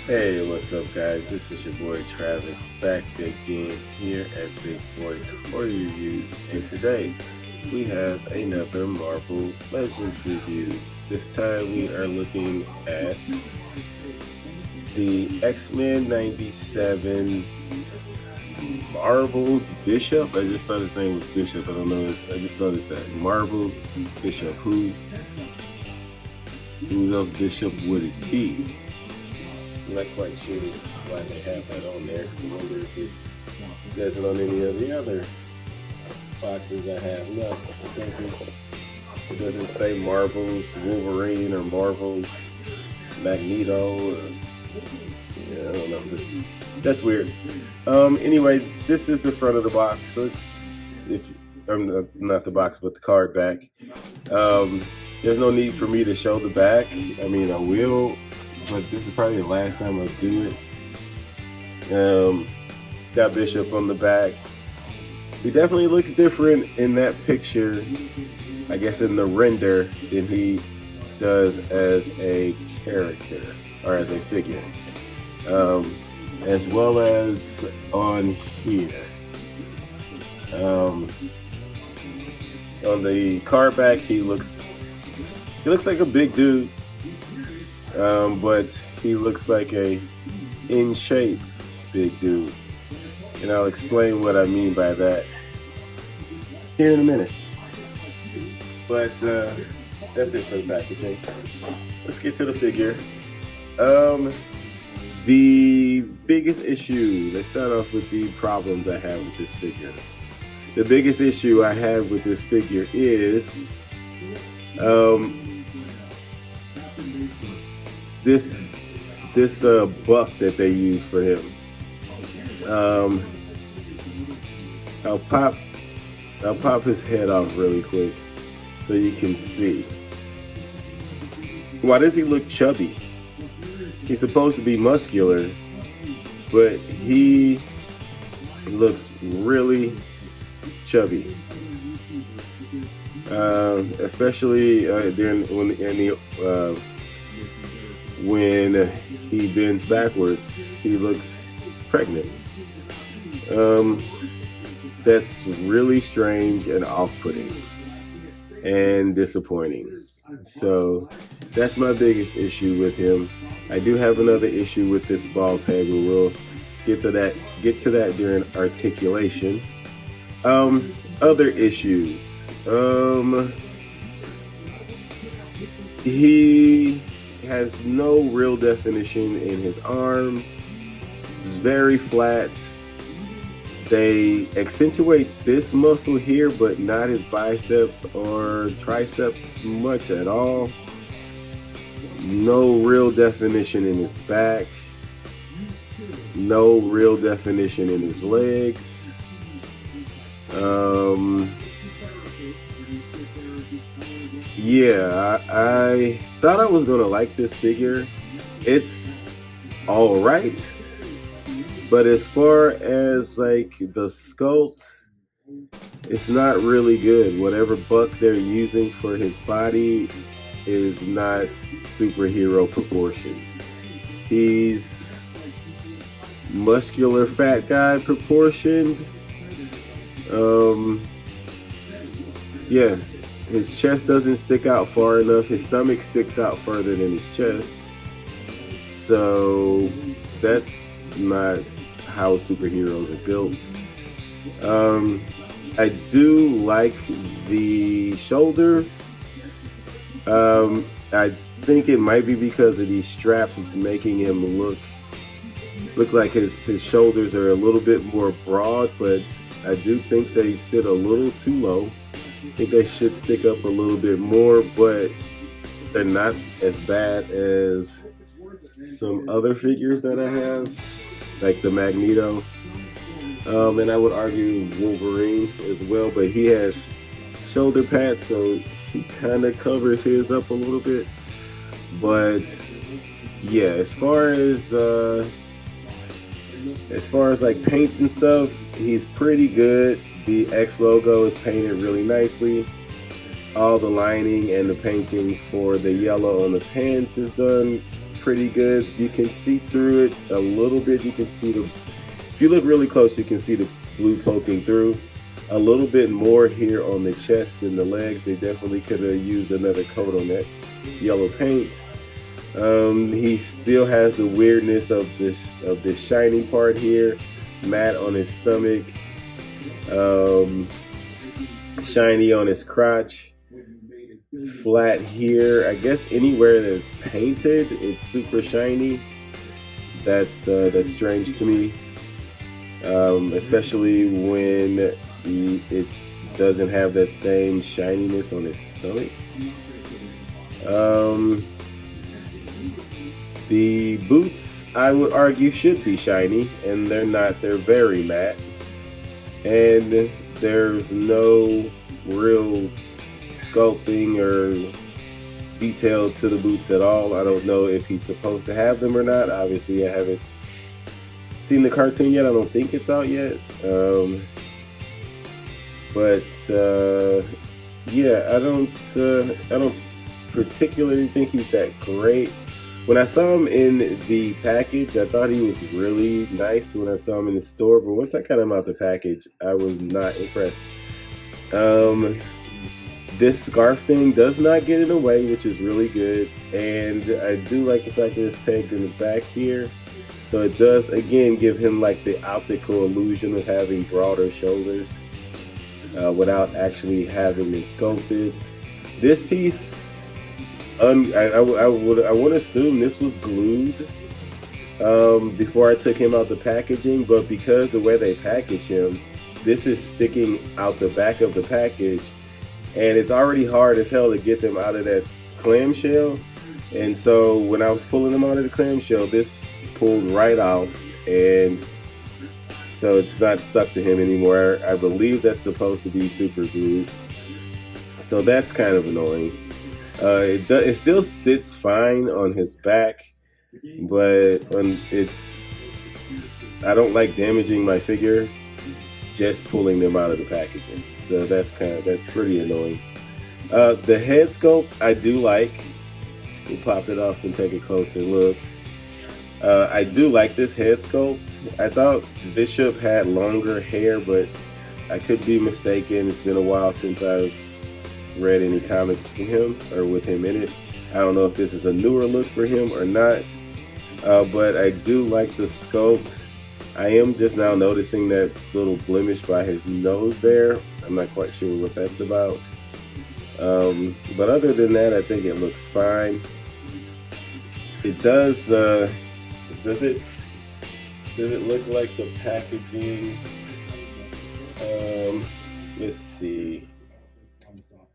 Hey, what's up, guys? This is your boy Travis back again here at Big Boy Toy Reviews, and today we have another Marvel Legends review. This time we are looking at the X-Men '97 Marvel's Bishop. I just thought his name was Bishop. I don't know. I just noticed that Marvel's Bishop. Who's else Bishop would it be? I'm not quite sure why they have that on there. I wonder if it doesn't on any of the other boxes I have. No, it doesn't say Marvel's Wolverine or Marvel's Magneto. Yeah, I don't know. That's weird. Anyway, this is the front of the box. Not the box, but the card back. There's no need for me to show the back. I mean, I will, but this is probably the last time I'll do it. It's got Bishop on the back. He definitely looks different in that picture, I guess in the render, than he does as a character or as a figure. As well as on here. On the card back, he looks like a big dude. But he looks like a in shape big dude, and I'll explain what I mean by that here in a minute. But that's it for the packaging. Let's get to the figure. The biggest issue, let's start off with the problems I have with this figure. The biggest issue I have with this figure is this buck that they use for him. I'll pop his head off really quick so you can see. Why does he look chubby? He's supposed to be muscular, but he looks really chubby. Especially when he bends backwards, he looks pregnant. That's really strange and off-putting and disappointing. So that's my biggest issue with him. I do have another issue with this ball peg, but we'll get to that during articulation. Other issues. He has no real definition in his arms. It's very flat. They accentuate this muscle here, but not his biceps or triceps much at all. No real definition in his back. No real definition in his legs. Yeah, I thought I was gonna like this figure. It's all right, but as far as like the sculpt, it's not really good. Whatever buck they're using for his body is not superhero proportioned. He's muscular fat guy proportioned. Yeah, his chest doesn't stick out far enough. His stomach sticks out further than his chest. So that's not how superheroes are built. I do like the shoulders. I think it might be because of these straps. It's making him look like his shoulders are a little bit more broad, but I do think they sit a little too low. I think they should stick up a little bit more, but they're not as bad as some other figures that I have, like the Magneto. And I would argue Wolverine as well, but he has shoulder pads, so he kind of covers his up a little bit. But yeah, as far as like paints and stuff, he's pretty good. The X logo is painted really nicely. All the lining and the painting for the yellow on the pants is done pretty good. You can see through it a little bit. You can see if you look really close, you can see the blue poking through. A little bit more here on the chest and the legs. They definitely could have used another coat on that yellow paint. He still has the weirdness of this shiny part here, matte on his stomach, shiny on his crotch, flat here. I guess anywhere that's painted, it's super shiny. That's strange to me, especially when it doesn't have that same shininess on his stomach. The boots, I would argue, should be shiny, and they're not. They're very matte, and there's no real sculpting or detail to the boots at all. I don't know if he's supposed to have them or not. Obviously, I haven't seen the cartoon yet. I don't think it's out yet. Yeah, I don't particularly think he's that great. When I saw him in the package, I thought he was really nice when I saw him in the store, but once I got him out the package, I was not impressed. This scarf thing does not get in the way, which is really good, and I do like the fact that it's pegged in the back here, so it does again give him like the optical illusion of having broader shoulders without actually having them sculpted. This piece, I would assume this was glued before I took him out the packaging, but because the way they package him, this is sticking out the back of the package, and it's already hard as hell to get them out of that clamshell. And so when I was pulling them out of the clamshell, this pulled right off, and so it's not stuck to him anymore. I believe that's supposed to be super glued, so that's kind of annoying. It still sits fine on his back, but I don't like damaging my figures just pulling them out of the packaging. So that's pretty annoying. The head sculpt I do like. We'll pop it off and take a closer look. I do like this head sculpt. I thought Bishop had longer hair, but I could be mistaken. It's been a while since I've read any comics from him or with him in it. I don't know if this is a newer look for him or not, but I do like the sculpt. I am just now noticing that little blemish by his nose there. I'm not quite sure what that's about. But other than that, I think it looks fine. It does. Does it look like the packaging? Let's see.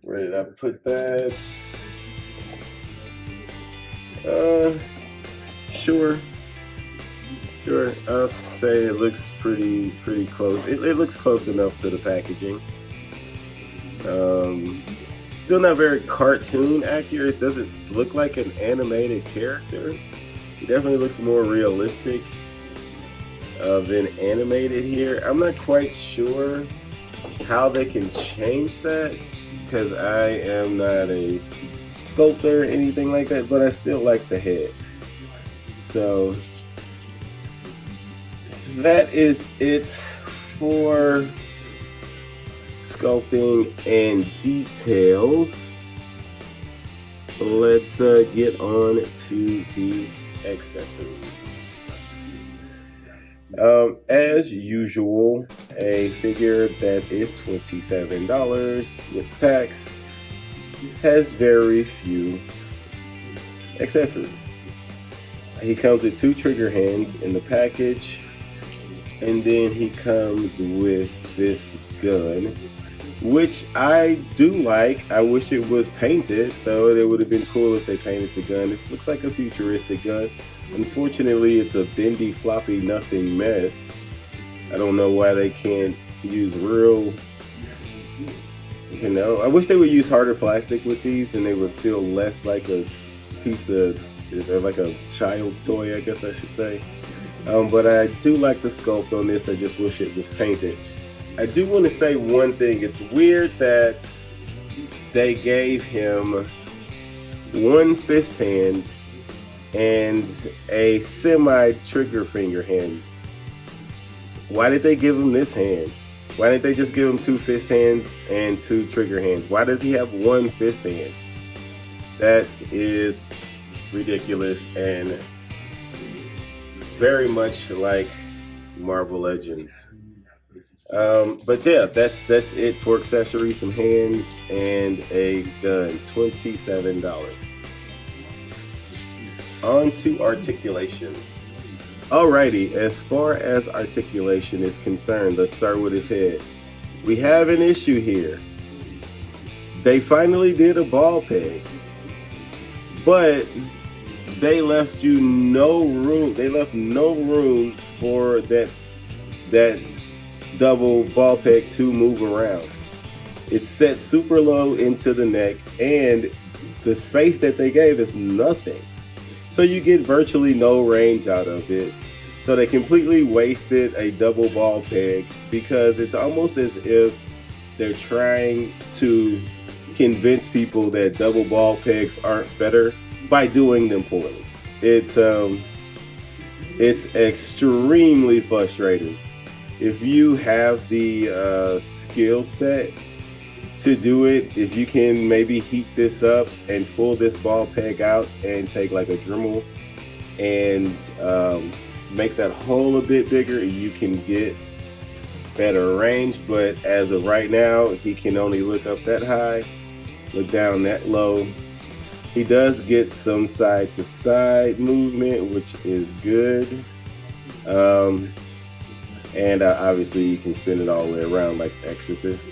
Where did I put that? Sure. I'll say it looks pretty close. It looks close enough to the packaging. Still not very cartoon accurate. It doesn't look like an animated character. It definitely looks more realistic than animated here. I'm not quite sure how they can change that, because I am not a sculptor or anything like that, but I still like the head. So that is it for sculpting and details. Let's get on to the accessories. As usual, a figure that is $27 with tax has very few accessories. He comes with 2 trigger hands in the package, and then he comes with this gun, which I do like. I wish it was painted, though. It would have been cool if they painted the gun. This looks like a futuristic gun. Unfortunately, it's a bendy, floppy, nothing mess. I don't know why they can't use real, I wish they would use harder plastic with these, and they would feel less like a piece of, like a child's toy, I guess I should say. But I do like the sculpt on this. I just wish it was painted. I do want to say one thing. It's weird that they gave him one fist hand and a semi trigger finger hand. Why did they give him this hand? Why didn't they just give him 2 fist hands and 2 trigger hands? Why does he have 1 fist hand? That is ridiculous and very much like Marvel Legends. But yeah, that's it for accessories, some hands, and a gun. $27. On to articulation. Alrighty, as far as articulation is concerned, let's start with his head. We have an issue here. They finally did a ball peg, but they left you no room. They left no room for that double ball peg to move around. It's set super low into the neck, and the space that they gave is nothing. So you get virtually no range out of it. So they completely wasted a double ball peg, because it's almost as if they're trying to convince people that double ball pegs aren't better by doing them poorly. It's extremely frustrating. If you have the skill set to do it, if you can maybe heat this up and pull this ball peg out and take like a Dremel and make that hole a bit bigger, you can get better range. But as of right now, he can only look up that high, look down that low. He does get some side to side movement, which is good. And obviously you can spin it all the way around like the Exorcist.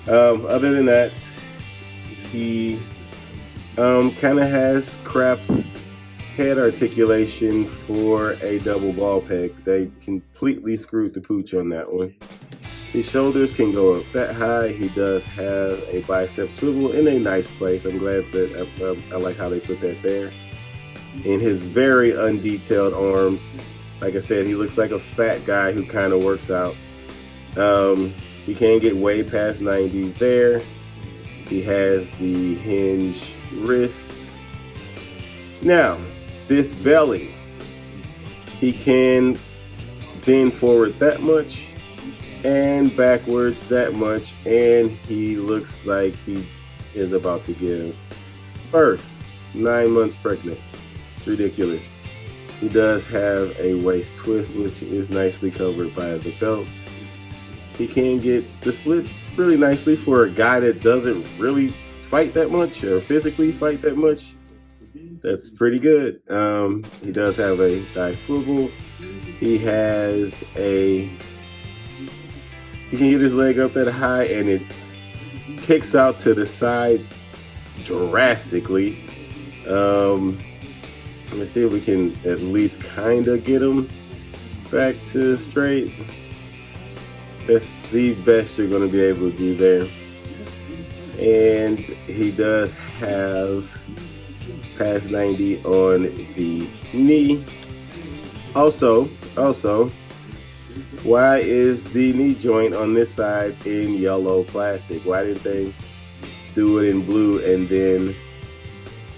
Other than that, he kind of has crap head articulation for a double ball peg. They completely screwed the pooch on that one. His shoulders can go up that high. He does have a bicep swivel in a nice place. I'm glad that I like how they put that there. In his very undetailed arms, like I said, he looks like a fat guy who kind of works out. He can't get way past 90 there. He has the hinge wrist. Now, this belly, he can bend forward that much and backwards that much, and he looks like he is about to give birth. 9 months pregnant. It's ridiculous. He does have a waist twist, which is nicely covered by the belt. He can get the splits really nicely for a guy that doesn't really fight that much or physically fight that much. That's pretty good. He does have a thigh swivel. He has he can get his leg up that high, and it kicks out to the side drastically. Let's see if we can at least kind of get him back to straight. That's the best you're going to be able to do there. And he does have past 90 on the knee. Also, why is the knee joint on this side in yellow plastic? Why didn't they do it in blue and then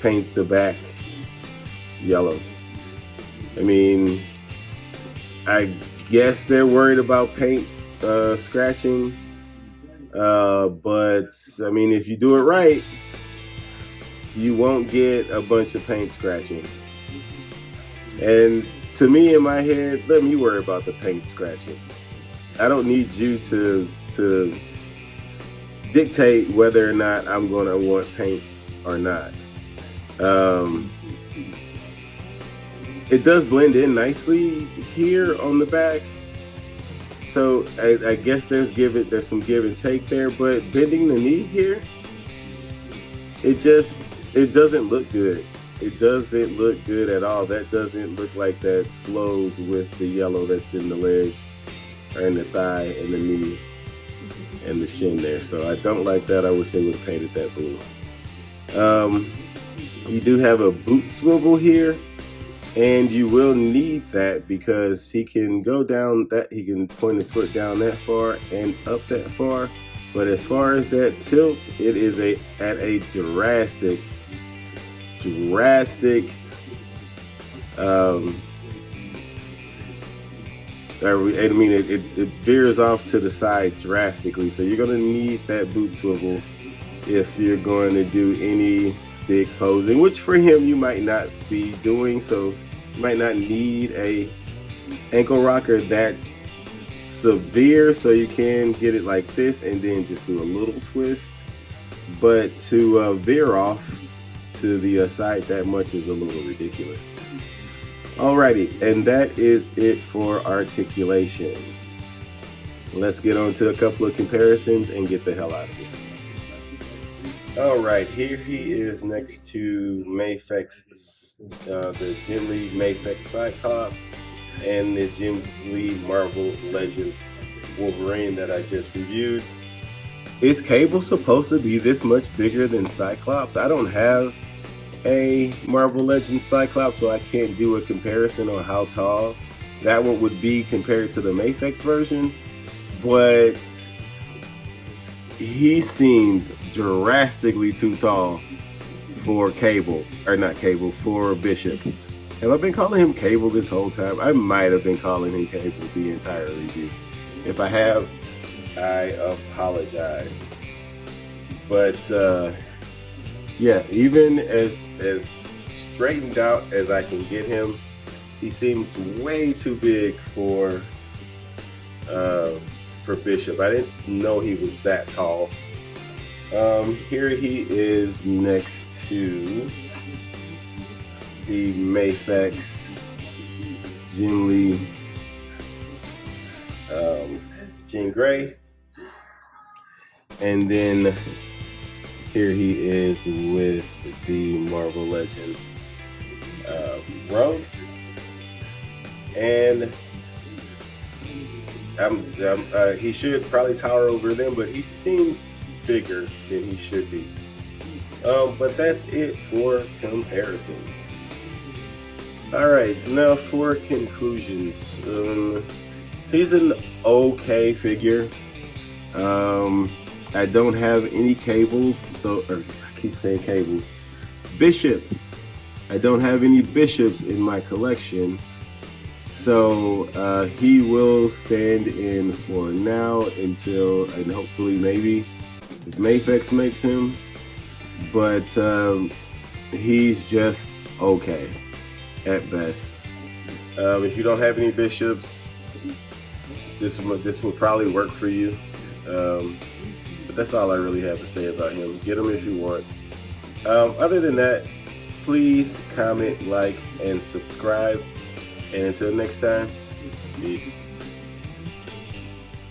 paint the back yellow? I mean, I guess they're worried about paint scratching, but I mean, if you do it right, you won't get a bunch of paint scratching. And to me, in my head, let me worry about the paint scratching. I don't need you to dictate whether or not I'm going to want paint or not. It does blend in nicely here on the back, so I guess there's some give and take there. But bending the knee here, it doesn't look good. It doesn't look good at all. That doesn't look like that flows with the yellow that's in the leg or in the thigh and the knee and the shin there. So I don't like that. I wish they would have painted that blue. You do have a boot swivel here, and you will need that because he can go down that, he can point his foot down that far and up that far. But as far as that tilt, it is at a drastic Um, I mean, it veers off to the side drastically, so you're going to need that boot swivel if you're going to do any big posing, which for him you might not be doing, so you might not need a ankle rocker that severe, so you can get it like this and then just do a little twist. But to veer off to the side that much is a little ridiculous. Alrighty, and that is it for articulation. Let's get on to a couple of comparisons and get the hell out of here. Alright, here he is next to Mafex, the Jim Lee Mafex Cyclops and the Jim Lee Marvel Legends Wolverine that I just reviewed. Is Cable supposed to be this much bigger than Cyclops? I don't have a Marvel Legends Cyclops, so I can't do a comparison on how tall that one would be compared to the Mafex version, but he seems drastically too tall for Cable, or not Cable, for Bishop. Have I been calling him Cable this whole time? I might have been calling him Cable the entire review. If I have, I apologize. But yeah, even as straightened out as I can get him, he seems way too big for Bishop. I didn't know he was that tall. Here he is next to the Mafex Jim Lee Jean Grey, and then here he is with the Marvel Legends Rogue, and he should probably tower over them, but he seems bigger than he should be. But that's it for comparisons. Alright, now for conclusions. He's an okay figure. I don't have any cables, I keep saying cables. Bishop. I don't have any bishops in my collection, so he will stand in for now until, and hopefully maybe if Mafex makes him, but he's just okay at best. If you don't have any bishops, this will probably work for you. But that's all I really have to say about him. Get him if you want. Other than that, please comment, like, and subscribe. And until next time, peace.